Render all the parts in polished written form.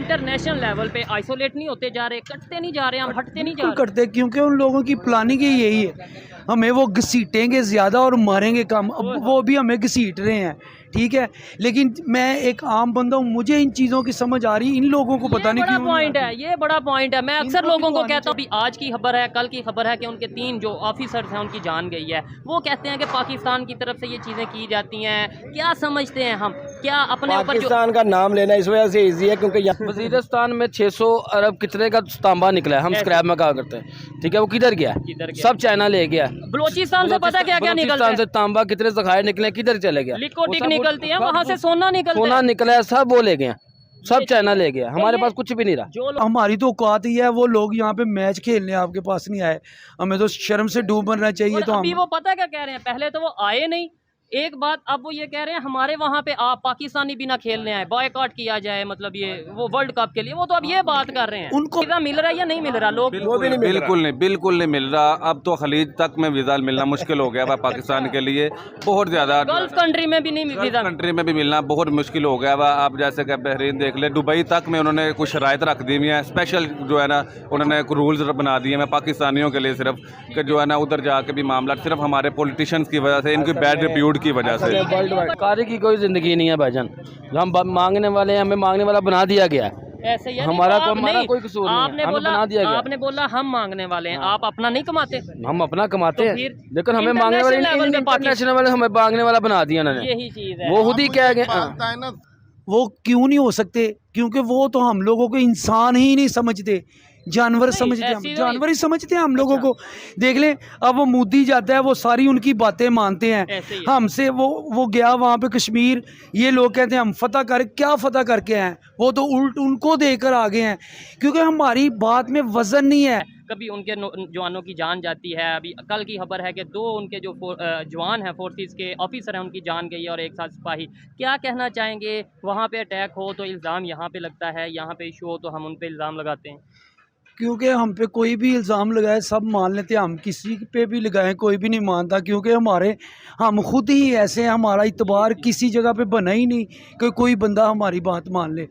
International level पे isolate नहीं होते जा रहे, कटते नहीं जा रहे, हम हटते नहीं जा रहे। करते, क्योंकि उन लोगों की प्लानिंग ही यही है, हमें वो घसीटेंगे ज़्यादा और मारेंगे कम। अब वो भी हमें घसीट रहे हैं, ठीक है, लेकिन मैं एक आम बंदा हूँ, मुझे इन चीज़ों की समझ आ रही, इन लोगों को पता नहीं क्यों पॉइंट है, ये बड़ा पॉइंट है। मैं अक्सर लोगों को कहता हूँ, आज की खबर है, कल की खबर है कि उनके 3 जो ऑफिसर्स हैं उनकी जान गई है। वो कहते हैं कि पाकिस्तान की तरफ से ये चीज़ें की जाती हैं। क्या समझते हैं हम, क्या अपने ऊपर पाकिस्तान का नाम लेना इस वजह से इजी है क्योंकि वजीरिस्तान में 600 अरब कितने का तांबा निकला है, हम स्क्रैप में कहा करते हैं, ठीक है, वो किधर गया? सब चाइना ले गया। बलूचिस्तान से पता क्या क्या निकलता है? से तांबा कितने जखायर निकले, किधर चले गया? लिकोटिक निकलती है, वहाँ से सोना निकलता है। निकला है, सब वो ले गए, सब चाइना ले गया, हमारे पास कुछ भी नहीं रहा। जो हमारी तो औकात ही है, वो लोग यहाँ पे मैच खेलने आपके पास नहीं आए, हमें तो शर्म से डूब मरना चाहिए। तो अभी वो पता क्या कह रहे हैं, पहले तो वो आए नहीं, एक बात, अब वो ये कह रहे हैं हमारे वहाँ पे आप पाकिस्तानी भी ना खेलने आए, बॉयकॉट किया जाए, मतलब ये वो वर्ल्ड कप के लिए। वो तो अब ये बात कर रहे हैं, उनको वीज़ा मिल रहा है या नहीं मिल रहा? लोग बिल्कुल नहीं मिल रहा। अब तो खलीज तक में वीज़ा मिलना मुश्किल हो गया वा पाकिस्तान के लिए, बहुत ज़्यादा। गल्फ कंट्री में भी नहीं, वीज़ा कंट्री में भी मिलना बहुत मुश्किल हो गया वा। आप जैसे कि बहरीन देख ले, दुबई तक में उन्होंने कुछ शराइत रख दी हुई हैं, स्पेशल जो है ना उन्होंने रूल्स बना दिए हैं पाकिस्तानियों के लिए, सिर्फ कि जो है ना उधर जाके भी मामला सिर्फ हमारे पॉलिटिशियंस की वजह से, इनकी बैड रिप्यूट की वजह से। कारी की कोई जिंदगी नहीं है भाईजान, हम मांगने वाले हैं, हमें मांगने वाला बना दिया गया है। ऐसे ही हमारा कोई कसूर नहीं है, हमें बना दिया गया। आपने बोला हम मांगने वाले हैं, आप अपना नहीं कमाते? हम अपना कमाते हैं, लेकिन हमें मांगने वाले इंटरनेशनल वाले हमें मांगने वाला बना दिया उन्होंने। यही चीज है, वो खुद ही कह गए। वो क्यों नहीं हो सकते? क्योंकि वो तो हम लोगों को इंसान ही नहीं समझते, जानवर समझते हैं, हम जानवर ही समझते हैं हम लोगों को। देख लें, अब वो मोदी जाता है, वो सारी उनकी बातें मानते हैं हमसे। वो गया वहाँ पे कश्मीर, ये लोग कहते हैं हम फतह कर, क्या फतह करके हैं? वो तो उल्ट उनको देकर आ गए हैं, क्योंकि हमारी बात में वजन नहीं है। कभी उनके जवानों की जान जाती है। अभी कल की खबर है कि 2 उनके जो जवान हैं, फोर्सेस के ऑफिसर हैं, उनकी जान गई है और एक साथ सिपाही। क्या कहना चाहेंगे? वहाँ पे अटैक हो तो इल्ज़ाम यहाँ पे लगता है, यहाँ पे इशू हो तो हम उन पे इल्ज़ाम लगाते हैं। क्योंकि हम पे कोई भी इल्ज़ाम लगाए सब मान लेते हैं, हम किसी पे भी लगाएं कोई भी नहीं मानता, क्योंकि हम खुद ही ऐसे हैं, हमारा इतबार किसी जगह पे बना ही नहीं कि कोई बंदा हमारी बात मान ले।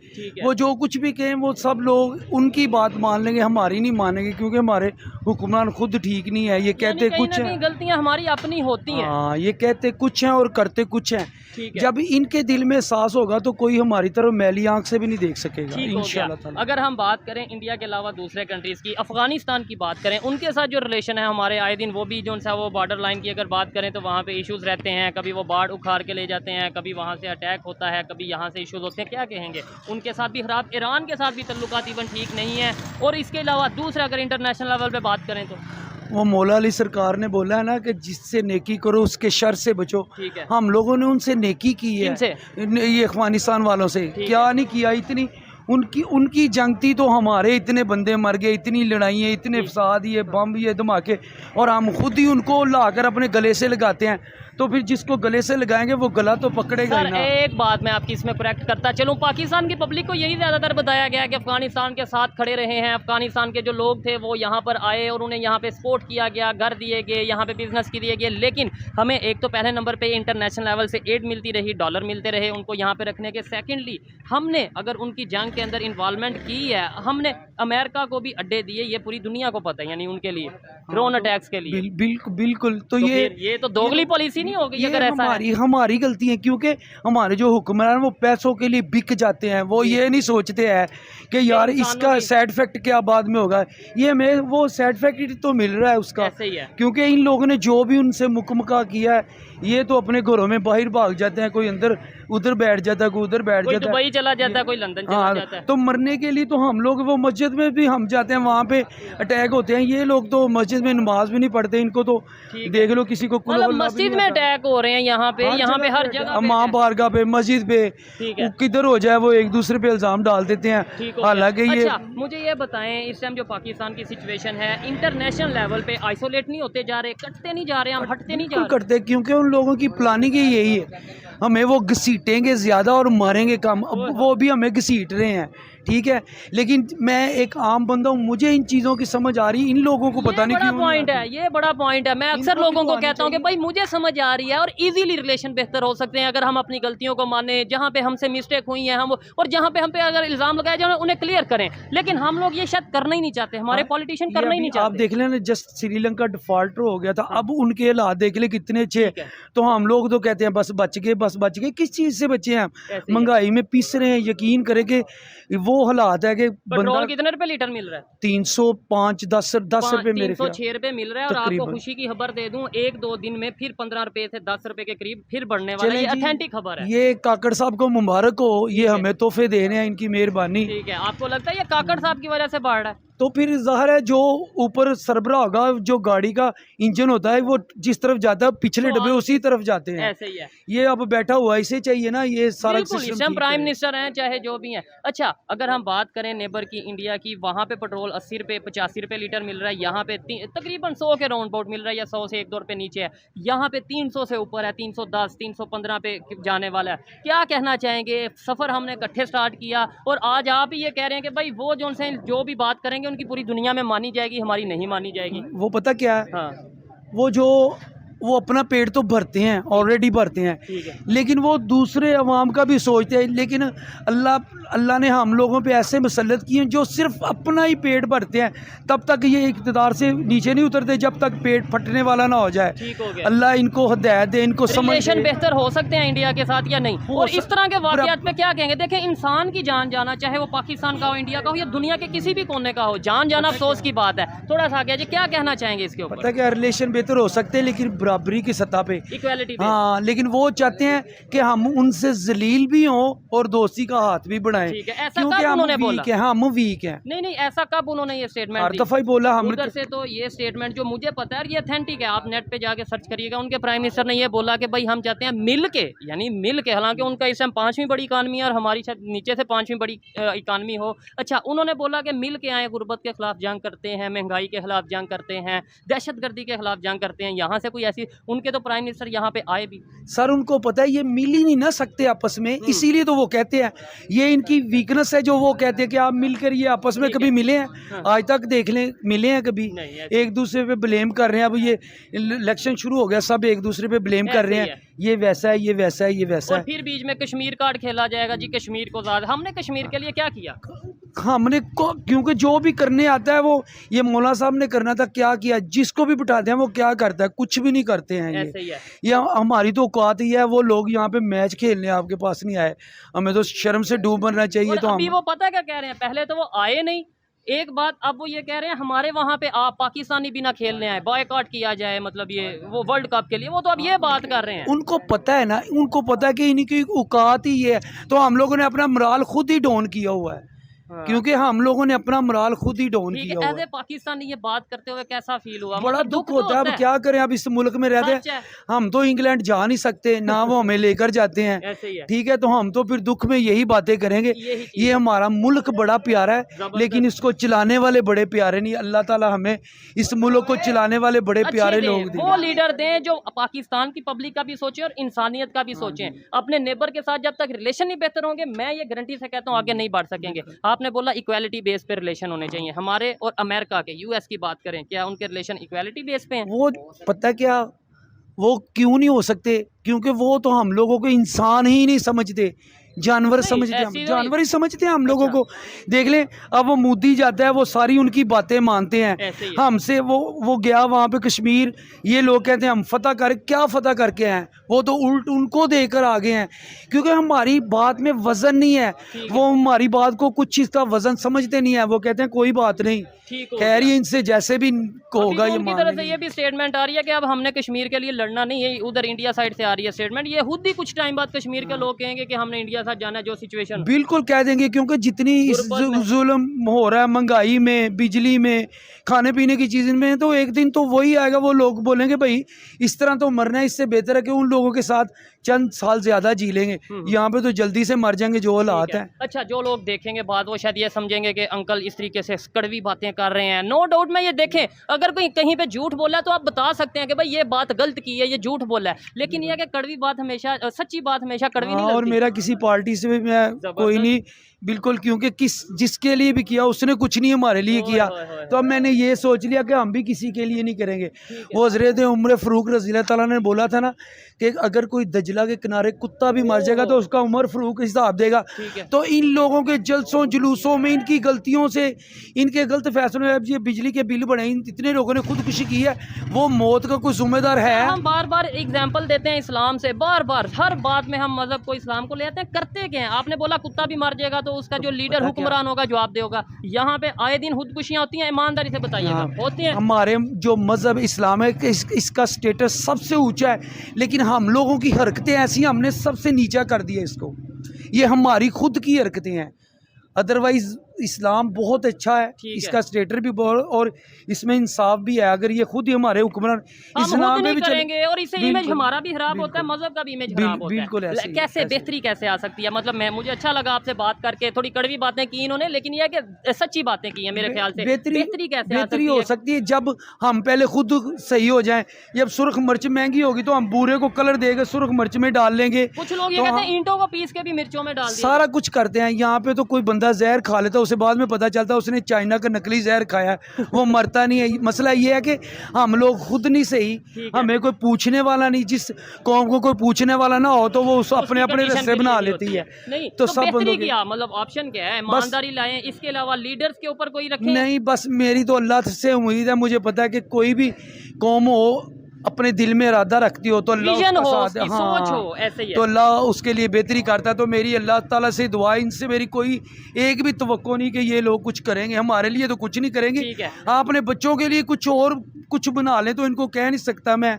वो जो कुछ भी कहें वो सब लोग उनकी बात मान लेंगे, हमारी नहीं मानेंगे, क्योंकि हमारे हुक्मरान खुद ठीक नहीं है। ये कहते कुछ हैं, गलतियाँ हमारी अपनी होती हैं। हाँ, ये कहते कुछ हैं और करते कुछ हैं। जब इनके दिल में एहसास होगा तो कोई हमारी तरफ मैली आंख से भी नहीं देख सकेगा इंशाल्लाह। अगर हम बात करें इंडिया के अलावा दूसरे कंट्रीज़ की, अफगानिस्तान की बात करें, उनके साथ जो रिलेशन है हमारे, आए दिन वो भी जो सा वो बॉर्डर लाइन की अगर बात करें तो वहाँ पे इश्यूज़ रहते हैं। कभी वो बाढ़ उखाड़ के ले जाते हैं, कभी वहाँ से अटैक होता है, कभी यहाँ से इश्यूज़ होते हैं। क्या कहेंगे? उनके साथ भी खराब, ईरान के साथ भी तल्लुकात इवन ठीक नहीं है। और इसके अलावा दूसरा अगर इंटरनेशनल लेवल पर बात करें तो वो मौला अली सरकार ने बोला है ना कि जिससे नेकी करो उसके शर से बचो। हम लोगों ने उनसे नेकी की है, ये अफगानिस्तान वालों से क्या नहीं किया। इतनी उनकी जंग थी तो हमारे इतने बंदे मर गए, इतनी लड़ाइयाँ, इतने फसाद, ये बम, ये धमाके, और हम खुद ही उनको लाकर अपने गले से लगाते हैं। तो फिर जिसको गले से लगाएंगे वो गला तो पकड़ेगा ही ना। एक बात मैं आपकी इसमें करेक्ट करता चलूँ, पाकिस्तान की पब्लिक को यही ज़्यादातर बताया गया है कि अफगानिस्तान के साथ खड़े रहे हैं। अफगानिस्तान के जो लोग थे वो यहाँ पर आए और उन्हें यहाँ पे सपोर्ट किया गया, घर दिए गए, यहाँ पे बिजनेस की दिए गए। लेकिन हमें एक तो पहले नंबर पे इंटरनेशनल लेवल से एड मिलती रही, डॉलर मिलते रहे उनको यहाँ पे रखने के। सेकेंडली, हमने अगर उनकी जंग के अंदर इन्वॉल्वमेंट की है, हमने अमेरिका को भी अड्डे दिए, ये पूरी दुनिया को पता है, यानी उनके लिए ड्रोन अटैक्स के लिए। बिल्कुल। तो ये तो दोगली पॉलिसी नहीं होगी अगर ऐसा? हमारी गलती है, क्योंकि हमारे जो हुक्मरान वो पैसों के लिए बिक जाते हैं। वो ये नहीं सोचते हैं कि यार इसका साइड इफेक्ट क्या बाद में होगा। ये हमें वो साइड इफेक्ट तो मिल रहा है उसका, क्योंकि इन लोगों ने जो भी उनसे मुकमका किया है, ये तो अपने घरों में बाहर भाग जाते हैं। कोई अंदर उधर बैठ जाता है, कोई उधर बैठ जाता है, दुबई चला जाता है, कोई लंदन चला जाता है। तो मरने के लिए तो हम लोग वो मस्जिद में भी हम जाते हैं, वहाँ पे अटैक होते हैं। ये लोग तो मस्जिद में नमाज भी नहीं पढ़ते, इनको तो देख लो किसी को मस्जिद में अटैक हो रहे हैं यहाँ पे हर जगह, माँ बारगाह पे, मस्जिद पे, किधर हो जाए वो एक दूसरे पे इल्जाम डाल देते हैं। हालांकि ये मुझे ये बताएं, इस टाइम जो पाकिस्तान की सिचुएशन है, इंटरनेशनल लेवल पे आइसोलेट नहीं होते जा रहे, कटते नहीं जा रहे, हम हटते नहीं जा रहे? करते, क्योंकि उन लोगों की प्लानिंग ही यही है, हमें वो घसीटेंगे ज़्यादा और मारेंगे कम। अब वो भी हमें घसीट रहे हैं, ठीक है, लेकिन मैं एक आम बंदा हूँ, मुझे इन चीज़ों की समझ आ रही, इन लोगों को पता नहीं क्यों पॉइंट है, ये बड़ा पॉइंट है। मैं अक्सर लोगों को कहता हूँ कि भाई मुझे समझ आ रही है और इजीली रिलेशन बेहतर हो सकते हैं अगर हम अपनी गलतियों को माने, जहाँ पे हमसे मिस्टेक हुई है हम, और जहाँ पे हम पे अगर इल्ज़ाम लगाए जाए उन्हें क्लियर करें, लेकिन हम लोग ये शायद करना ही नहीं चाहते, हमारे पॉलिटिशियन करना ही नहीं चाहते। आप देख लेना, जस्ट श्रीलंका डिफॉल्टर हो गया था, अब उनके हालात देख ले कितने अच्छे, तो हम लोग तो कहते हैं बस बच गए, बस बच गए। किस चीज़ से बचे हैं हम? महंगाई में पिस रहे हैं। यकीन करें कि वो हालात है कि पेट्रोल कितने रुपए लीटर मिल रहा है? 305 10 रुपए, मेरे 306 रुपए मिल रहा है। और आपको खुशी की खबर दे दूं, 1-2 दिन में फिर 15 रुपए से 10 रुपए के करीब फिर बढ़ने वाला है। ये ऑथेंटिक खबर है। ये काकड़ साहब को मुबारक हो, ये हमें तोहफे दे रहे हैं, इनकी मेहरबानी। ठीक है, आपको लगता है ये काकड़ साहब की वजह से बढ़ रहा है? तो फिर ज़ाहिर है जो ऊपर सरबराह होगा, जो गाड़ी का इंजन होता है वो जिस तरफ जाता है पिछले डब्बे उसी तरफ जाते हैं। ऐसे ही है। ये अब बैठा हुआ इसे चाहिए ना, ये सारा सिस्टम प्राइम मिनिस्टर हैं चाहे जो भी हैं। अच्छा, अगर हम बात करें नेबर की, इंडिया की, वहाँ पे पेट्रोल 80 रुपये 85 रुपये लीटर मिल रहा है, यहाँ पे तकरीबन 100 के राउंड अबाउट मिल रहा है, या 100 से 1-2 रुपये नीचे है। यहाँ पे 300 से ऊपर है, 310 315 पे जाने वाला है। क्या कहना चाहेंगे? सफ़र हमने इकट्ठे स्टार्ट किया और आज आप ही ये कह रहे हैं कि भाई वो जो भी बात करेंगे उनकी पूरी दुनिया में मानी जाएगी, हमारी नहीं मानी जाएगी। वो पता क्या है, हाँ, वो अपना पेट तो भरते हैं, ऑलरेडी भरते हैं, लेकिन वो दूसरे अवाम का भी सोचते हैं। लेकिन अल्लाह ने हम लोगों पे ऐसे मुसल्लत किए हैं जो सिर्फ अपना ही पेट भरते हैं, तब तक ये इक़्तिदार से नीचे नहीं उतरते जब तक पेट फटने वाला ना हो जाए। ठीक हो गया। अल्लाह इनको हिदायत दे, इनको समझ रिलेशन बेहतर हो सकते हैं इंडिया के साथ या नहीं? और इस तरह के वाक़यात पे क्या कहेंगे? देखें, इंसान की जान जाना, चाहे वो पाकिस्तान का हो, इंडिया का हो, या दुनिया के किसी भी कोने का हो, जान जाना अफसोस की बात है। थोड़ा सा आगे जी, क्या कहना चाहेंगे इसके ऊपर? पता क्या, रिलेशन बेहतर हो सकते हैं लेकिन बराबरी की सतह पे, इक्वालिटी। हाँ, लेकिन वो चाहते हैं कि हम उनसे जलील भी हों और दोस्ती का हाथ भी बढ़ाएं। ठीक है, ऐसा क्योंकि कब हम उन्होंने वीक बोला? हैं, हम वीक हैं। नहीं, ऐसा कब उन्होंने ये स्टेटमेंट हर दफा ही बोला हमने। उधर से तो ये स्टेटमेंट जो मुझे पता है ये ऑथेंटिक है, आप नेट पे जाके सर्च करिएगा। उनके प्राइम मिनिस्टर ने ये बोला कि भाई हम चाहते हैं मिल के, यानी मिल के, हालांकि उनका इस टाइम 5वीं बड़ी इकानमी है और हमारी शायद नीचे से 5वीं बड़ी इकानमी हो। अच्छा, उन्होंने बोला कि मिल के आए, गुर्बत के खिलाफ जंग करते हैं, महंगाई के खिलाफ जंग करते हैं, दहशतगर्दी के खिलाफ जंग करते हैं। यहाँ से कोई ऐसी, उनके तो प्राइम मिनिस्टर यहाँ पे आए भी। सर उनको पता है ये मिल ही नहीं ना सकते आपस में, इसीलिए तो वो कहते हैं, ये इनकी वीकनेस है जो वो कहते हैं कि आप मिलकर, ये आपस में कभी मिले हैं? आज तक देख लें, मिले हैं कभी? एक दूसरे पे ब्लेम कर रहे हैं। अब ये इलेक्शन शुरू हो गया, सब एक दूसरे पे ब्लेम कर रहे हैं, ये वैसा है, ये वैसा है, ये वैसा है। फिर बीच में कश्मीर कार्ड खेला जाएगा जी, कश्मीर को ज़्यादा। हमने कश्मीर के लिए क्या किया? हमने क्योंकि जो भी करने आता है वो, ये मौला साहब ने करना था, क्या किया? जिसको भी बिठाते हैं वो क्या करता है? कुछ भी नहीं करते हैं। ये हमारी तो औकात ही है। वो लोग यहाँ पे मैच खेलने आपके पास नहीं आए, हमें तो शर्म से डूब मरना चाहिए। तो अभी वो पता क्या कह रहे हैं, पहले तो वो आए नहीं, एक बात, अब वो ये कह रहे हैं हमारे वहाँ पे आप पाकिस्तानी बिना खेलने आए, बॉयकॉट किया जाए, मतलब ये वो वर्ल्ड कप के लिए, वो तो अब ये बात कर रहे हैं। उनको पता है ना, उनको पता है कि इनकी औकात ही है। तो हम लोगों ने अपना मोराल खुद ही डाउन किया हुआ है, क्योंकि हम लोगों ने अपना मोराल खुद ही डाउन किया हुआ है। एज पाकिस्तानी ये बात करते हुए कैसा फील हुआ? बड़ा दुख होता है। अब क्या करें, अब इस मुल्क में रहते हैं, हम तो इंग्लैंड जा नहीं सकते ना, वो हमें लेकर जाते हैं। ठीक है, तो हम तो फिर दुख में यही बातें करेंगे। ये हमारा मुल्क बड़ा प्यारा है, लेकिन इसको चलाने वाले बड़े प्यारे नहीं। अल्लाह ताला हमें इस मुल्क को चलाने वाले बड़े प्यारे लोग दें, वो लीडर दें जो पाकिस्तान की पब्लिक का भी सोचे और इंसानियत का भी सोचें। अपने नेबर के साथ जब तक रिलेशन नहीं बेहतर होंगे, मैं ये गारंटी से कहता हूँ आगे नहीं बढ़ सकेंगे। आपने बोला इक्वालिटी बेस पे रिलेशन होने चाहिए। हमारे और अमेरिका के, यूएस की बात करें, क्या उनके रिलेशन इक्वालिटी बेस पे हैं? वो पता क्या, वो क्यों नहीं हो सकते? क्योंकि वो तो हम लोगों को इंसान ही नहीं समझते, जानवर समझते हैं। हम जानवर ही समझते हैं हम लोगों को। देख लें, अब वो मोदी जाता है, वो सारी उनकी बातें मानते हैं। हमसे वो गया वहाँ पे कश्मीर, ये लोग कहते हैं हम फतह कर, क्या फतह करके हैं? वो तो उल्ट उनको देकर आ गए हैं, क्योंकि हमारी बात में वजन नहीं है। वो हमारी बात को कुछ चीज़ का वजन समझते नहीं है। वो कहते हैं कोई बात नहीं, खैर ये इनसे जैसे भी होगा। ये उनकी तरफ से ये भी स्टेटमेंट आ रही है कि अब हमने कश्मीर के लिए लड़ना नहीं है, उधर इंडिया साइड से आ रही है स्टेटमेंट। ये खुद ही कुछ टाइम बाद कश्मीर के लोग कहेंगे कि हमने इंडिया साथ जाना है, जो सिचुएशन। बिल्कुल कह देंगे, क्योंकि जितनी जुल्म हो रहा है महंगाई में, बिजली में, खाने पीने की चीज़ में, तो एक दिन तो वही आएगा, वो लोग बोलेंगे भाई इस तरह तो मरना है, इससे बेहतर है कि उन लोगों के साथ चंद साल ज्यादा जी लेंगे, यहाँ पे तो जल्दी से मर जाएंगे जो हालात हैं। अच्छा, जो लोग देखेंगे बात वो शायद ये समझेंगे कि अंकल इस तरीके से कड़वी बातें कर रहे हैं। नो डाउट में ये देखें, अगर कोई कहीं पे झूठ बोला है तो आप बता सकते हैं कि भाई ये बात गलत की है, ये झूठ बोला है, लेकिन ये कि कड़वी बात हमेशा, सच्ची बात हमेशा कड़वी नहीं और लगती। मेरा किसी पार्टी से भी मैं कोई नहीं, बिल्कुल, क्योंकि जिसके लिए भी किया उसने कुछ नहीं हमारे लिए किया, तो अब मैंने ये सोच लिया कि हम भी किसी के लिए नहीं करेंगे। वो हज़रत उमर फ़ारूक रज़ी अल्लाह ताला ने बोला था ना कि अगर कोई दजला के किनारे कुत्ता भी मर जाएगा तो उसका उमर फ़ारूक हिसाब देगा। तो इन लोगों के जलसों जुलूसों में, इनकी गलतियों से, इनके गलत फैसलों में, अब ये बिजली के बिल बढ़े, इतने लोगों ने खुदकुशी की है, वो मौत का कोई जिम्मेदार है? हम बार बार एग्जाम्पल देते हैं इस्लाम से, बार बार हर बात में हम मजहब को, इस्लाम को ले आते हैं, करते क्या हैं? आपने बोला कुत्ता भी मर जाएगा तो उसका जो लीडर हुक्मरान होगा जवाब देगा। यहाँ पे आए दिन खुदकुशियाँ होती हैं, ईमानदारी से बताइएगा, होती हैं? हमारे जो मजहब इस्लाम है कि इसका स्टेटस सबसे ऊंचा है, लेकिन हम लोगों की हरकतें ऐसी, हमने सबसे नीचा कर दिया इसको। ये हमारी खुद की हरकतें हैं, अदरवाइज इस्लाम बहुत अच्छा है, इसका स्टेटस भी बहुत, और इसमें इंसाफ भी है। अगर ये खुद ही हमारे हुक्मरान इस्लाम में भी करेंगे और इससे इमेज हमारा भी खराब होता है, मजहब का भी इमेज खराब होता है। कैसे बेहतरी कैसे आ सकती है? मतलब मुझे अच्छा लगा आपसे बात करके, थोड़ी कड़वी बातें की इन्होंने, लेकिन यह कि सच्ची बातें की हैं मेरे ख्याल से। बेहतरी कैसे बेहतरी हो सकती है जब हम पहले खुद सही हो जाएं। जब सुर्ख मिर्च महंगी होगी तो हम बूरे को कलर देकर सुर्ख मिर्च में डाल लेंगे। कुछ लोग ये कहते हैं ईंटों को पीस के भी मिर्चों में डाल दिया, सारा कुछ करते हैं। यहाँ पे तो कोई बंदा जहर खा लेता है, उसे बाद में पता चलता है उसने चाइना का नकली जहर खाया, वो मरता नहीं है। मसला ये है कि हम लोग खुद नहीं सही, हमें कोई पूछने वाला नहीं, जिस कौम को कोई पूछने वाला ना हो तो वो अपने अपने रास्ते बना लेती है। नहीं तो सब बंदों की मतलब ऑप्शन क्या है? ईमानदारी लाएं, इसके अलावा लीडर्स के ऊपर कोई रखें? नहीं, बस मेरी तो अल्लाह से उम्मीद है, मुझे पता है कि कोई भी कौम हो, अपने दिल में इरादा रखती हो तो अल्लाह उसका साथ है। सोच हो ऐसे ही, तो अल्लाह उसके लिए बेहतरी करता है। तो मेरी अल्लाह ताला से दुआ, इनसे मेरी कोई एक भी तवक्को नहीं कि ये लोग कुछ करेंगे, हमारे लिए तो कुछ नहीं करेंगे। अपने बच्चों के लिए कुछ और कुछ बना लें तो इनको कह नहीं सकता मैं।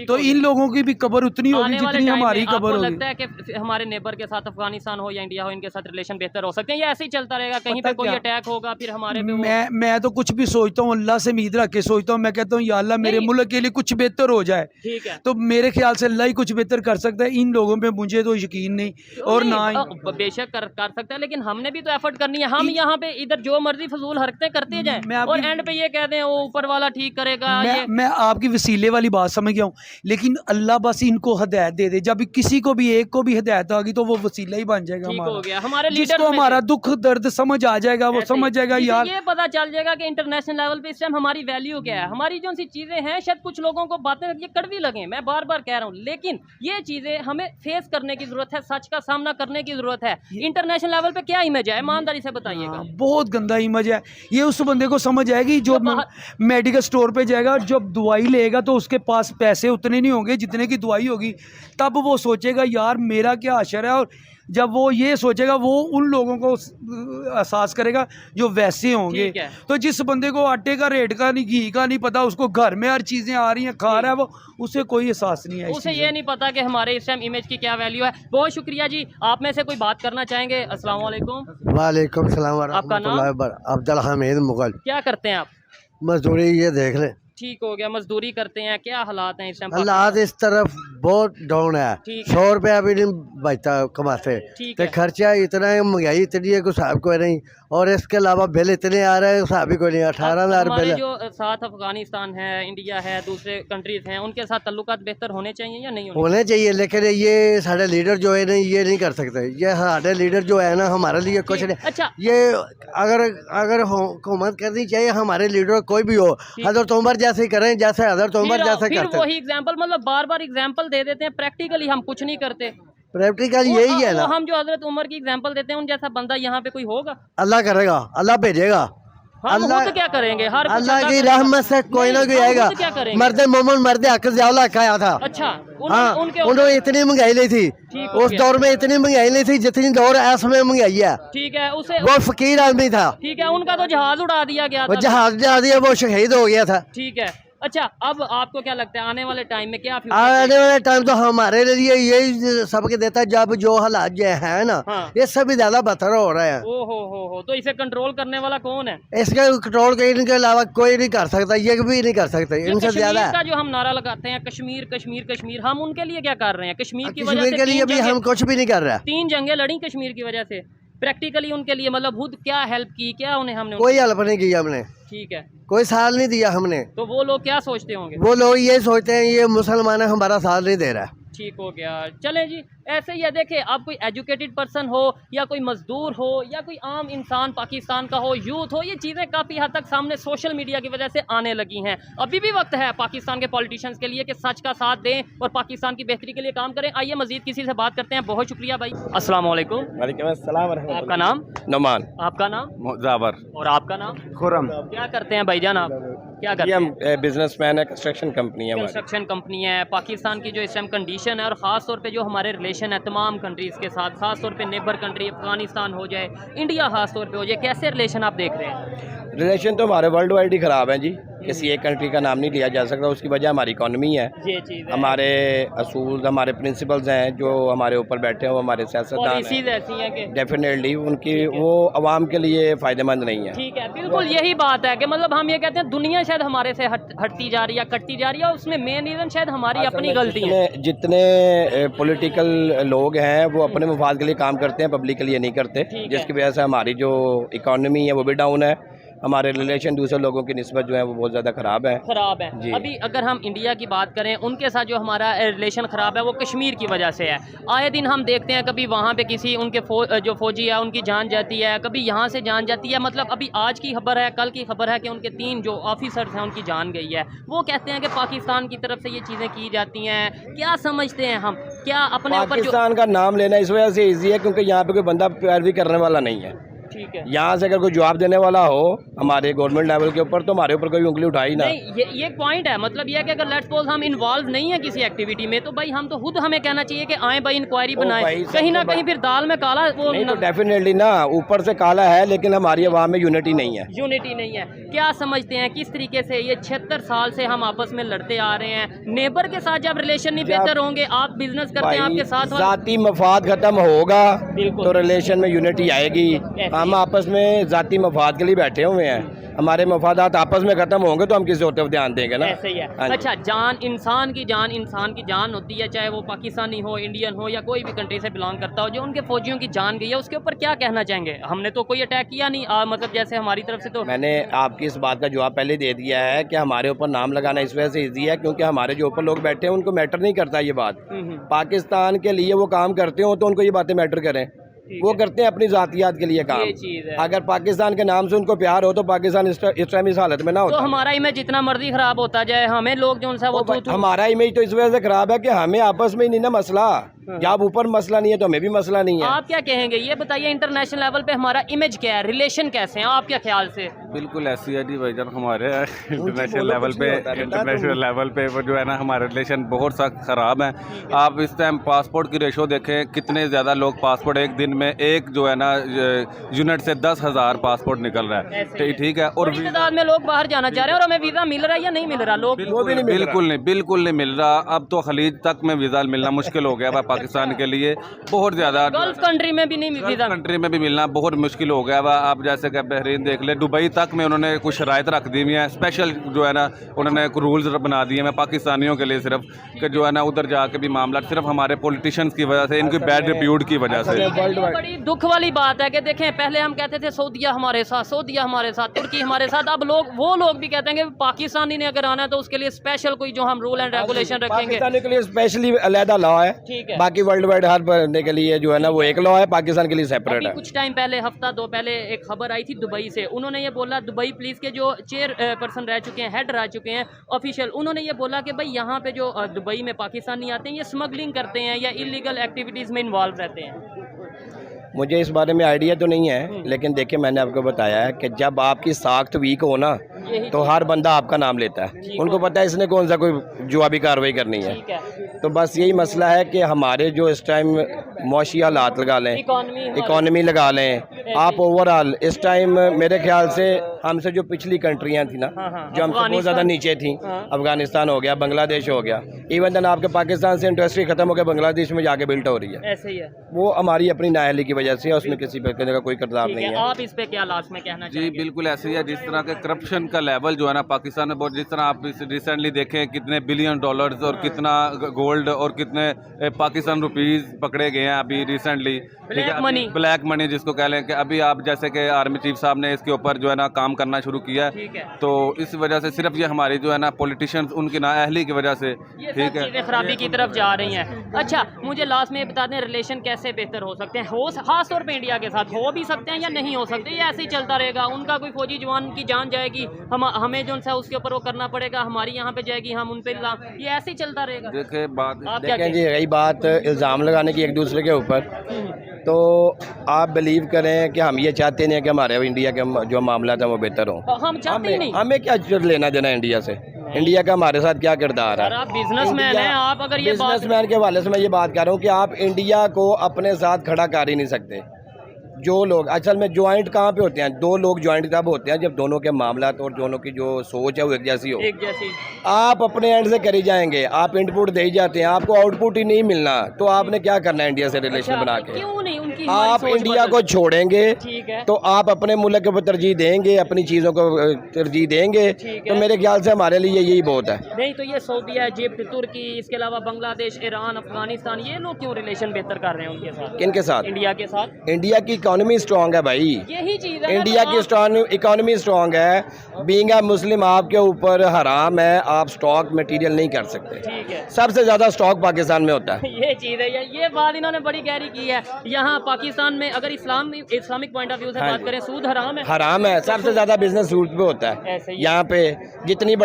तो इन लोगों की भी कब्र उतनी होगी जितनी हमारी कब्र होगी। लगता है कि हमारे नेबर के साथ, अफगानिस्तान हो या इंडिया हो, इनके साथ रिलेशन बेहतर हो सकते हैं या ऐसे ही चलता रहेगा? कहीं पे कोई अटैक होगा फिर हमारे पे? मैं तो कुछ भी सोचता हूँ, अल्लाह से उम्मीद रख के सोचता हूँ। मैं कहता हूँ या अल्लाह मेरे मुल्क के लिए कुछ बेहतर हो जाए, ठीक है, तो मेरे ख्याल से अल्लाह ही कुछ बेहतर कर सकता है। इन लोगों पे मुझे तो यकीन नहीं, और ना ही बेशक कर सकता है, लेकिन हमने भी तो एफर्ट करनी है। हम यहाँ पे इधर जो मर्जी फजूल हरकतें करते जाएं और एंड पे ये कह दें वो ऊपर वाला ठीक करेगा। मैं आपकी वसीले वाली बात समझ गया हूँ, लेकिन अल्लाह बस इनको हिदायत दे दे। जब किसी को भी एक को भी हिदायत आ गई तो वो वसीला ही बन जाएगा हमारा, जिसको हमारा दुख दर्द समझ आ जाएगा वो समझ जाएगा। यार ये पता चल जाएगा कि इंटरनेशनल लेवल पे इस टाइम हमारी वैल्यू क्या है, हमारी जो सी चीजें हैं। शायद कुछ लोगों को बातें ये कड़वी लगे, मैं बार बार कह रहा हूँ, लेकिन ये चीजें हमें फेस करने की जरूरत है, सच का सामना करने की जरूरत है। इंटरनेशनल लेवल पे क्या इमेज है, ईमानदारी से बताइएगा। बहुत गंदा इमेज है। ये उस बंदे को समझ आएगी जो मेडिकल स्टोर पे जाएगा, जब दवाई लेगा तो उसके पास पैसे उतने नहीं होंगे जितने की दवाई होगी, तब वो सोचेगा यार मेरा क्या असर है। और जब वो ये सोचेगा वो उन लोगों को एहसास करेगा जो वैसे होंगे। तो जिस बंदे को आटे का रेट का नहीं, घी का नहीं पता, उसको घर में हर चीज़ें आ रही हैं, खा रहा है वो, उसे कोई एहसास नहीं है। उसे ये नहीं पता कि हमारे इस टाइम इमेज की क्या वैल्यू है। बहुत शुक्रिया जी। आप में से कोई बात करना चाहेंगे? अस्सलाम वालेकुम। वालेकुम सलाम। आपका नाम? अब्दुल हमीद मुगल। क्या करते हैं आप? मजदूरी ये देख ले। ठीक हो गया, मजदूरी करते हैं। क्या हालात हैं इस टाइम? हालात इस तरफ बहुत डाउन है। 100 रुपया भी नहीं बचता कमाते, तो खर्चा इतना है, महंगाई इतनी है, कुछ साहब को नहीं, और इसके अलावा बिल इतने आ रहे हैं, साहब को नहीं। 18,000 बिल। जो साथ अफगानिस्तान है, इंडिया है, दूसरे कंट्रीज हैं, उनके साथ ताल्लुकात बेहतर होने चाहिए या नहीं होने चाहिए? लेकिन ये साढ़े लीडर जो है ना, ये नहीं कर सकते। ये साढ़े लीडर जो है ना, हमारे लिए कुछ नहीं। अच्छा, ये अगर हुकूमत करनी चाहिए, हमारे लीडर कोई भी हो, हज़रत उमर जैसे करें, जैसे हज़रत उमर जैसे करते। वही एग्जांपल, मतलब बार बार एग्जांपल दे देते हैं, प्रैक्टिकली हम कुछ नहीं करते। प्रैक्टिकल यही है ना, हम जो हजरत उमर की एग्जांपल देते हैं, उन जैसा बंदा यहाँ पे कोई होगा? अल्लाह करेगा, अल्लाह भेजेगा। अल्लाह क्या करेंगे? हर अल्लाह की रहमत से कोई ना कोई आएगा। मर्द मोमन मर्द अकज़ावला खाया था। अच्छा, हाँ, उन्होंने इतनी महंगाई ली थी उस दौर में, इतनी महंगाई ली थी जितनी दौर ऐसे में महंगाई है। ठीक है, उसे वो फकीर आदमी था। ठीक है, उनका तो जहाज उड़ा दिया गया था। जहाज उड़ा दिया, वो शहीद हो गया था। ठीक है, अच्छा, अब आपको क्या लगता है आने वाले टाइम में क्या आने वाले टाइम तो हमारे लिए यही सबके देता है, जब जो हालात जो है ना, हाँ। ये सभी ज्यादा बदतर हो रहे हैं। हो तो इसे कंट्रोल करने वाला कौन है? इसका कंट्रोल इनके अलावा कोई नहीं कर सकता, ये भी नहीं कर सकते, इनसे ज्यादा। का जो हम नारा लगाते हैं कश्मीर कश्मीर कश्मीर, हम उनके लिए क्या कर रहे हैं? कश्मीर की वजह कश्मीर के लिए भी हम कुछ भी नहीं कर रहे। 3 जंगें लड़ी कश्मीर की वजह से, प्रैक्टिकली उनके लिए मतलब खुद क्या हेल्प की, क्या उन्हें हमने? कोई हेल्प नहीं की हमने, ठीक है, कोई साथ नहीं दिया हमने। तो वो लोग क्या सोचते होंगे? वो लोग ये सोचते हैं ये मुसलमान हमारा साथ नहीं दे रहा। ठीक हो गया, चलें जी। ऐसे ही है, देखे आप कोई एजुकेटेड पर्सन हो या कोई मजदूर हो या कोई आम इंसान पाकिस्तान का हो, यूथ हो, ये चीज़ें काफ़ी हद तक सामने सोशल मीडिया की वजह से आने लगी हैं। अभी भी वक्त है पाकिस्तान के पॉलिटिशियंस के लिए कि सच का साथ दें और पाकिस्तान की बेहतरी के लिए काम करें। आइए मजीद किसी से बात करते हैं। बहुत शुक्रिया भाई। अस्सलाम वालेकुम। वालेकुम अस्सलाम व रहमतुल्लाह। आपका नाम? नुमान। आपका नाम? जावर। और आपका नाम? खुरम। क्या करते हैं भाईजान आप? क्या करते हम हैं? बिजनेसमैन है, कंस्ट्रक्शन कंपनी है हमारी। कंस्ट्रक्शन कंपनी है। पाकिस्तान की जो इस टाइम कंडीशन है और ख़ास तौर पे जो हमारे रिलेशन है तमाम कंट्रीज़ के साथ, ख़ास तौर पे नेबर कंट्री अफगानिस्तान हो जाए, इंडिया ख़ास तौर पे हो जाए, कैसे रिलेशन आप देख रहे हैं? रिलेशन तो हमारे वर्ल्ड वाइड ही ख़राब है जी, किसी एक कंट्री का नाम नहीं लिया जा सकता। उसकी वजह हमारी इकॉनमी है, ये चीज़ है। हमारे असूल, हमारे प्रिंसिपल्स हैं जो हमारे ऊपर बैठे हैं, वो हमारे सियासतदान पॉलिसीज ऐसी हैं कि डेफिनेटली उनकी वो आवाम के लिए फ़ायदेमंद नहीं है। ठीक है, बिल्कुल यही बात है कि मतलब हम ये कहते हैं दुनिया शायद हमारे से हटती जा रही है, कटती जा रही है, और उसमें मेन रीज़न शायद हमारी अपनी गलती है। जितने पॉलिटिकल लोग हैं वो अपने मफाद के लिए काम करते हैं, पब्लिक के लिए नहीं करते, जिसकी वजह से हमारी जो इकॉनमी है वो भी डाउन है। हमारे रिलेशन दूसरे लोगों की निस्बत जो है वो बहुत ज़्यादा ख़राब है। अभी अगर हम इंडिया की बात करें, उनके साथ जो हमारा रिलेशन ख़राब है वो कश्मीर की वजह से है। आए दिन हम देखते हैं कभी वहाँ पे किसी उनके जो फौजी है उनकी जान जाती है, कभी यहाँ से जान जाती है। मतलब अभी आज की खबर है, कल की खबर है कि उनके 3 जो ऑफिसर्स हैं उनकी जान गई है। वो कहते हैं कि पाकिस्तान की तरफ से ये चीज़ें की जाती हैं। क्या समझते हैं हम, क्या अपने ऊपर पाकिस्तान का नाम लेना इस वजह से ईजी है क्योंकि यहाँ पे कोई बंदा पैरवी करने वाला नहीं है। ठीक है, यहाँ से अगर कोई जवाब देने वाला हो हमारे गवर्नमेंट लेवल के ऊपर तो हमारे ऊपर कोई उंगली उठाई ना। नहीं, ये एक पॉइंट है। मतलब ये है कि अगर लेट्स सपोज हम इन्वॉल्व नहीं है किसी एक्टिविटी में तो भाई हम तो खुद हमें कहना चाहिए कि आए भाई इंक्वायरी बनाए। कहीं ना कहीं फिर दाल में काला वो नहीं तो डेफिनेटली ना, ऊपर से काला है लेकिन हमारी आवाम में यूनिटी नहीं है। यूनिटी नहीं है। क्या समझते हैं किस तरीके से ये 76 साल से हम आपस में लड़ते आ रहे हैं? नेबर के साथ जब रिलेशन नहीं बेहतर होंगे, आप बिजनेस करते हैं, आपके साथ जाती मफाद खत्म होगा तो रिलेशन में यूनिटी आएगी। हम आपस में जाती मफाद के लिए बैठे हुए हैं, हमारे मफादात आपस में खत्म होंगे तो हम किसी और तरफ ध्यान देंगे ना। ऐसे ही है। अच्छा, जान इंसान की जान होती है, चाहे वो पाकिस्तानी हो, इंडियन हो या कोई भी कंट्री से बिलोंग करता हो। जो उनके फौजियों की जान गई है उसके ऊपर क्या कहना चाहेंगे? हमने तो कोई अटैक किया नहीं, मतलब जैसे हमारी तरफ से तो मैंने आपकी इस बात का जवाब पहले दे दिया है कि हमारे ऊपर नाम लगाना इस वजह से ईजी है क्योंकि हमारे जो ऊपर लोग बैठे हैं उनको मैटर नहीं करता ये बात। पाकिस्तान के लिए वो काम करते हो तो उनको ये बातें मैटर करें, वो करते हैं अपनी जातियात के लिए काम। अगर पाकिस्तान के नाम से उनको प्यार हो तो पाकिस्तान इस टाइम इस हालत में ना होता। तो हमारा इमेज जितना मर्जी खराब होता जाए, हमें लोग जो उनसे वो हमारा इमेज तो इस वजह से खराब है कि हमें आपस में ही नहीं ना मसला। जब ऊपर मसला नहीं है तो हमें भी मसला नहीं है। आप क्या कहेंगे, ये बताइए इंटरनेशनल लेवल पे हमारा इमेज क्या है, रिलेशन कैसे हैं आपके ख्याल से? बिल्कुल ऐसी है जी भाईजान, हमारे इंटरनेशनल लेवल पे वो जो है ना हमारे रिलेशन बहुत सख्त ख़राब हैं। आप इस टाइम पासपोर्ट की रेशो देखें, कितने ज़्यादा लोग पासपोर्ट एक दिन में एक जो है ना यूनिट से 10,000 पासपोर्ट निकल रहा है। ठीक है, और तादाद में लोग बाहर जाना चाह रहे हैं और हमें वीज़ा मिल रहा है या नहीं मिल रहा? लोग बिल्कुल नहीं मिल रहा। अब तो खलीज तक में वीज़ा मिलना मुश्किल हो गया पाकिस्तान के लिए, बहुत ज़्यादा। गल्फ कंट्री में भी नहीं वीज़ा, कंट्री में भी मिलना बहुत मुश्किल हो गया हुआ। आप जैसे कि बहरीन देख ले, दुबई तक में उन्होंने कुछ शराइत रख दी हुई हैं, स्पेशल जो है ना उन्होंने रूल्स बना दिए हैं पाकिस्तानियों के लिए सिर्फ, कि जो है ना उधर जाके भी मामला सिर्फ हमारे पॉलिटिशियंस की वजह से, इनकी बैड रिप्यूट की वजह से। बड़ी दुख वाली बात है कि देखें, पहले हम कहते थे सऊदीया हमारे साथ, सऊदीया हमारे साथ, तुर्की हमारे साथ। अब वो लोग भी कहते हैं कि पाकिस्तानी ने अगर आना है तो उसके लिए स्पेशल कोई जो हम रूल एंड रेगुलेशन रखेंगे। पाकिस्तान के लिए स्पेशली अलहदा लॉ है, ठीक है। बाकी वर्ल्ड वाइड हर बंदे के लिए जो है ना वो एक लॉ है, पाकिस्तान के लिए सेपरेट है। कुछ टाइम पहले, हफ्ता 2 पहले एक खबर आई थी दुबई से। उन्होंने ये बोला, दुबई पुलिस के जो चेयर पर्सन रह चुके हैं, हेड रह चुके हैं ऑफिशियल, उन्होंने ये बोला कि भाई यहाँ पे जो दुबई में पाकिस्तानी आते हैं ये स्मगलिंग करते हैं या इलीगल एक्टिविटीज़ में इन्वॉल्व रहते हैं। मुझे इस बारे में आइडिया तो नहीं है, लेकिन देखिए मैंने आपको बताया है कि जब आपकी साख्त वीक हो ना तो हर बंदा आपका नाम लेता है। उनको पता है इसने कौन सा कोई जवाबी कार्रवाई करनी है। तो बस यही मसला है कि हमारे जो इस टाइम मौशी हालात लगा लें, इकॉनमी लगा लें, आप ओवरऑल इस टाइम मेरे ख्याल से हमसे जो पिछली कंट्रियाँ थी ना, हाँ, जो हमसे बहुत ज़्यादा नीचे थी, अफगानिस्तान हो गया, बांग्लादेश हो गया, इवन देन आपके पाकिस्तान से इंडस्ट्री खत्म हो गया, बांग्लादेश में जाके बिल्ट हो रही है। ऐसे ही है, वो हमारी अपनी नाअहली की वजह से, उसमें किसी प्रकार का कोई किरदार नहीं है। आप इस पे क्या लास्ट में कहना जी चाहेंगे? बिल्कुल ऐसे ही है। जिस तरह के करप्शन का लेवल जो है ना पाकिस्तान में बहुत, जिस तरह आप रिसेंटली देखें कितने बिलियन डॉलर्स और कितना गोल्ड और कितने पाकिस्तान रुपीस पकड़े गए हैं अभी रिसेंटली। ब्लैक मनी जिसको कह लें कि अभी आप जैसे कि आर्मी चीफ साहब ने इसके ऊपर जो है ना काम करना शुरू किया है, तो इस वजह से सिर्फ ये हमारी जो है ना पॉलिटिशियंस उनकी नाअहली की वजह से ठीक है खराबी की तरफ जा रही हैं। अच्छा, मुझे लास्ट में बता दें, रिलेशन कैसे बेहतर हो सकते हैं? हो खास तौर पे इंडिया के साथ हो भी सकते हैं या नहीं हो सकते, या ऐसे ही चलता रहेगा? उनका कोई फौजी जवान की जान जाएगी, हमें जो सा उसके ऊपर वो करना पड़ेगा, हमारी यहाँ पे जाएगी, हम उन पे, ये ऐसे ही चलता रहेगा? देखे बात देखें जी, यही बात इल्ज़ाम लगाने की एक दूसरे के ऊपर, तो आप बिलीव करें कि हम ये चाहते नहीं है कि हमारे इंडिया के जो मामला था वो बेहतर हो। हम चाहते ही नहीं। हमें क्या लेना देना इंडिया से? इंडिया का हमारे साथ क्या किरदार है? आप बिजनेसमैन हैं, आप अगर ये बिजनेसमैन के हवाले से मैं ये बात कर रहा हूँ कि आप इंडिया को अपने साथ खड़ा कर ही नहीं सकते। जो लोग असल में ज्वाइंट कहाँ पे होते हैं, दो लोग ज्वाइंट तब होते हैं जब दोनों के मामला और दोनों की जो सोच है वो एक जैसी हो। एक जैसी आप अपने एंड से करी जाएंगे, आप इनपुट दे ही जाते हैं, आपको आउटपुट ही नहीं मिलना, तो आपने क्या करना है इंडिया से रिलेशन बना के? क्यों नहीं? उनकी आप इंडिया को छोड़ेंगे ठीक है, तो आप अपने मुल्क के ऊपर तरजीह देंगे, अपनी चीज़ों को तरजीह देंगे, तो मेरे ख्याल से हमारे लिए यही बहुत है। नहीं तो ये सऊदीया, इजिप्ट, तुर्की, इसके अलावा बांग्लादेश, ईरान, अफगानिस्तान, ये लोग क्यों रिलेशन बेहतर कर रहे हैं उनके साथ? किन के साथ? इंडिया के साथ। इंडिया की इकोनॉमी स्ट्रांग है भाई, यही चीज है। इंडिया की इकोनॉमी स्ट्रांग है। बीइंग अ मुस्लिम आपके ऊपर हराम है, आप स्टॉक मटेरियल नहीं कर सकते। ठीक है, सबसे ज्यादा स्टॉक पाकिस्तान में होता है। ये चीज है, ये बात इन्होंने बड़ी गहरी की है। यहाँ पाकिस्तान में अगर इस्लामिक पॉइंट ऑफ व्यू से बात करें, सूद हराम है। हराम है, सबसे ज्यादा बिजनेस सूद पे होता है। यहाँ पे जितनी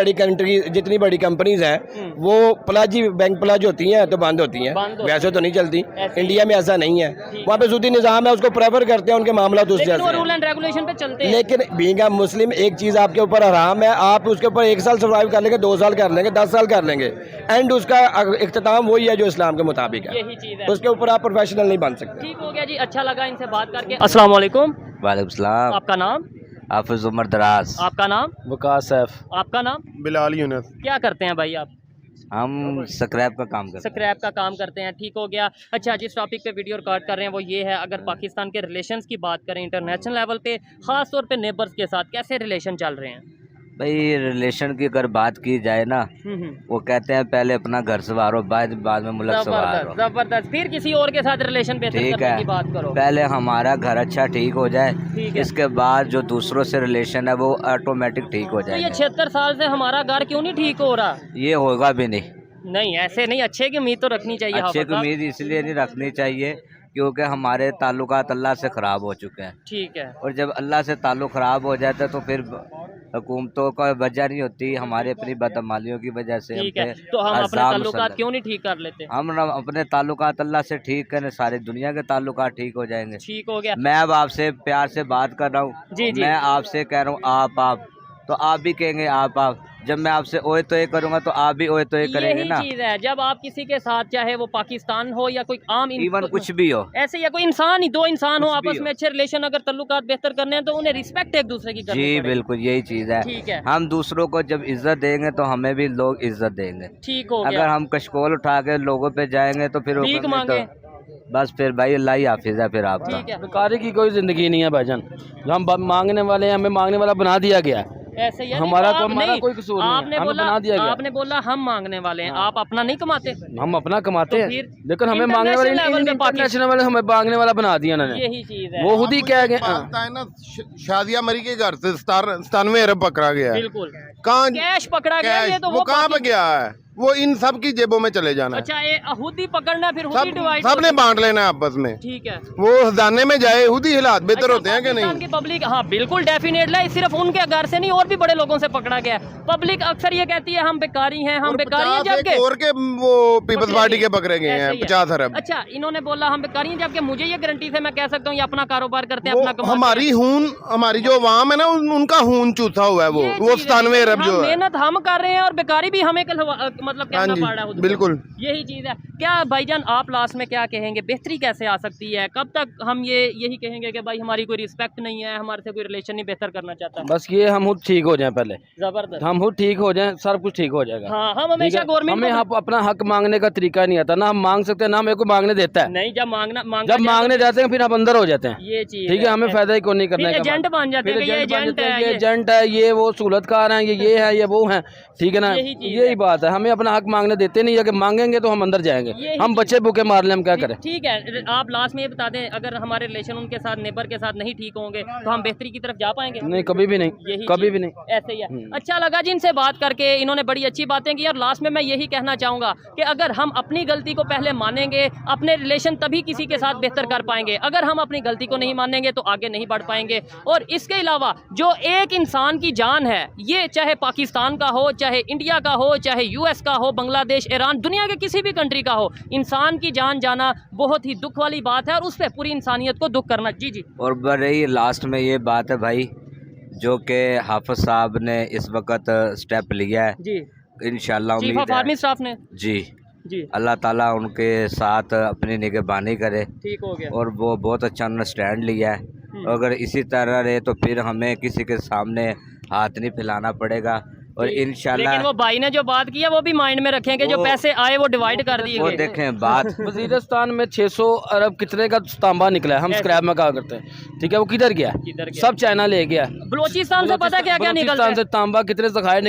बड़ी कंपनीज हैं वो प्लाजी बैंक प्लाज होती हैं तो बंद होती हैं, वैसे तो नहीं चलती। इंडिया में ऐसा नहीं है, वहाँ पे सूदी निज़ाम है, उसको प्रेफर करते हैं, उनके मामला तो रूल एंड रेगुलेशन पे चलते हैं। लेकिन बीइंग अ मुस्लिम एक चीज़ आपके ऊपर हराम है, आप उसके ऊपर 1 साल सर्वाइव कर लेंगे, 2 साल कर लेंगे, 10 साल कर लेंगे, एंड उसका इख्तिताम वही है जो इस्लाम के मुताबिक है। यही चीज़ है, उसके ऊपर आप प्रोफेशनल नहीं बन सकते। ठीक हो गया जी, अच्छा लगा इनसे बात करके। अस्सलाम वालेकुम। वालेकुम सलाम। आपका नाम? हाफिज उमर दराज। आपका नाम? वकास सैफ। आपका नाम? बिलाल यूनुस। क्या करते हैं भाई आप? हम स्क्रैप का काम करते हैं। स्क्रैप का काम करते हैं, ठीक हो गया। अच्छा, जिस टॉपिक पे वीडियो रिकॉर्ड कर रहे हैं वो ये है, अगर पाकिस्तान के रिलेशंस की बात करें इंटरनेशनल लेवल पे, ख़ास तौर पे नेबर्स के साथ कैसे रिलेशन चल रहे हैं? भाई रिलेशन की अगर बात की जाए ना, वो कहते हैं पहले अपना घर संवारो, बाद में मुल्क संवारो। जबरदस्त। फिर किसी और के साथ रिलेशन बेहतर करने की बात करो। पहले हमारा घर अच्छा ठीक हो जाए, इसके बाद जो दूसरों से रिलेशन है वो ऑटोमेटिक ठीक हो जाए। तो ये 76 साल से हमारा घर क्यों नहीं ठीक हो रहा? ये होगा भी नहीं। नहीं, ऐसे नहीं, अच्छे की उम्मीद तो रखनी चाहिए। अच्छे की उम्मीद इसलिए नहीं रखनी चाहिए क्योंकि हमारे ताल्लुकात अल्लाह से ख़राब हो चुके हैं। ठीक है। और जब अल्लाह से ताल्लुक ख़राब हो जाता है तो फिर हुकूमतों का वजह नहीं होती, हमारे अपनी बदअमालियों की वजह से। ठीक है, तो हम अपने ताल्लुकात क्यों नहीं ठीक कर लेते? हम अपने ताल्लुकात अल्लाह से ठीक करें, सारी दुनिया के ताल्लुकात ठीक हो जाएंगे। ठीक हो गया। मैं अब आपसे प्यार से बात कर रहा हूँ, मैं आपसे कह रहा हूँ आप, तो आप भी कहेंगे आप। जब मैं आपसे ओए तो ये करूँगा तो आप भी ओए तो ये करेंगे ना। चीज़ है, जब आप किसी के साथ, चाहे वो पाकिस्तान हो या कोई आम इवन कुछ भी हो, ऐसे या कोई इंसान ही, दो इंसान हो आपस में अच्छे रिलेशन, अगर ताल्लुकात बेहतर करने हैं तो उन्हें रिस्पेक्ट एक दूसरे की करनी जी बिल्कुल यही चीज़ है। ठीक है, हम दूसरों को जब इज्जत देंगे तो हमें भी लोग इज्जत देंगे। ठीक हो गया। अगर हम कशकोल उठा के लोगों पे जाएंगे तो फिर भीख मांगे, बस फिर भाई अल्लाह ही हाफिज है फिर आपका। बेकारी की कोई जिंदगी नहीं है भाईजान, हम मांगने वाले हैं, हमें मांगने वाला बना दिया गया है। ऐसे ही हमारा कोई कसूर नहीं है, आपने बोला हम मांगने वाले हैं, आप अपना नहीं कमाते? हम अपना कमाते हैं, लेकिन हमें मांगने वाले इंटरनेशनल वाले हमें मांगने वाला बना दिया उन्होंने। यही चीज है, वो खुद ही कह गए ना, शादिया मरी के घर से 97 अरब पकड़ा गया। बिल्कुल, कहाँ कैश पकड़ा गया, ये तो वो कहाँ पे गया है? वो इन सब की जेबों में चले जाना है। अच्छा, ये खुद ही पकड़ना, फिर खुद ही डिवाइड, सबने बांट लेना है आपस में। ठीक है, वो खजाने में जाए, खुद ही हालात बेहतर होते हैं कि नहीं? की पब्लिक, हाँ बिल्कुल डेफिनेटली, सिर्फ उनके घर से नहीं और भी बड़े लोगों से पकड़ा गया। पब्लिक अक्सर ये कहती है हम बेकारी हैं, हम बेकारी हैं, जबकि और के वो पीपल्स पार्टी के पकड़े गए हैं 50 अरब। अच्छा, इन्होंने बोला हम बेकारी हैं, जबकि मुझे ये गारंटी से मैं कह सकता हूँ ये अपना कारोबार करते हैं, अपना कमाते हैं। हमारी जो अवाम है ना, उनका खून चूथा हुआ है वो 97 अरब जो मेहनत हम कर रहे हैं और बेकारी भी हमें मतलब हाँ कहना जी, पड़ रहा है खुद को। बिल्कुल। यही चीज़ है। क्या भाईजान आप लास्ट में क्या कहेंगे, बेहतरी कैसे आ सकती है? कब तक हम यही कहेंगे कि भाई हमारी कोई रिस्पेक्ट नहीं है, हमारे से कोई रिलेशन नहीं बेहतर करना चाहता? बस ये हम खुद ठीक हो जाएं पहले, जबरदस्त। हम खुद ठीक हो जाएं, सब कुछ ठीक हो जाएगा। हाँ, हम हमेशा गवर्नमेंट हमें अपना हक मांगने का तरीका नहीं आता, ना हम मांग सकते ना हमें कोई मांगने देता है। नहीं, जब मांगने जाते हैं फिर हम अंदर हो जाते हैं। ये चीज ठीक है, हमें फायदा ही कोई नहीं करने का। एजेंट बन जाते हैं, ये एजेंट है, ये एजेंट है, ये वो सहूलतकार हैं, ये है, ये वो हैं। ठीक है ना, यही बात है। हमें अपना हक मांगने देते नहीं है कि मांगेंगे तो हम अंदर जाएंगे। हम बच्चे भूखे मार ले, हम क्या करें? ठीक है, आप लास्ट में ये बता दें, अगर हमारे रिलेशन उनके साथ, नेबर के साथ नहीं ठीक होंगे तो हम बेहतरी की तरफ जा पाएंगे? नहीं, कभी भी नहीं, कभी भी नहीं। ऐसे ही है। अच्छा लगा जी इनसे बात करके, इन्होंने बड़ी अच्छी बातें की। और लास्ट में मैं यही कहना चाहूँगा कि अगर हम अपनी गलती को पहले मानेंगे, अपने रिलेशन तभी किसी के साथ बेहतर कर पाएंगे। अगर हम अपनी गलती को नहीं मानेंगे तो आगे नहीं बढ़ पाएंगे। और इसके अलावा जो एक इंसान की जान है, ये चाहे पाकिस्तान का हो, चाहे इंडिया का हो, चाहे यूएस का हो, बांग्लादेश, ईरान, दुनिया के किसी भी कंट्री का हो, इंसान की जान जाना बहुत ही दुख वाली बात है और उस पर पूरी इंसानियत को दुख करना। जी जी। और बड़ी लास्ट में ये बात है भाई, जो कि हाफिज साहब ने इस वक्त स्टेप लिया है जी, इंशाल्लाह चीफ उम्मीद ऑफ है आर्मी स्टाफ ने। जी जी, अल्लाह ताला उनके साथ अपनी निगहबानी करे ठीक हो गया। और वो बहुत अच्छा स्टैंड लिया है। अगर इसी तरह रहे तो फिर हमें किसी के सामने हाथ नहीं फैलाना पड़ेगा। और इंशाल्लाह लेकिन वो भाई ने जो बात की है वो भी माइंड में रखें कि जो पैसे आए वो डिवाइड कर दिए वो गए। देखें बात वजीरिस्तान में 600 अरब कितने का तांबा निकला है, हम स्क्रैप में कहा करते हैं। ठीक है, वो किधर गया? सब चाइना ले गया। बलोचिस्तान से पता क्या क्या निकलता है? बलोचिस्तान से तांबा कितने जखायर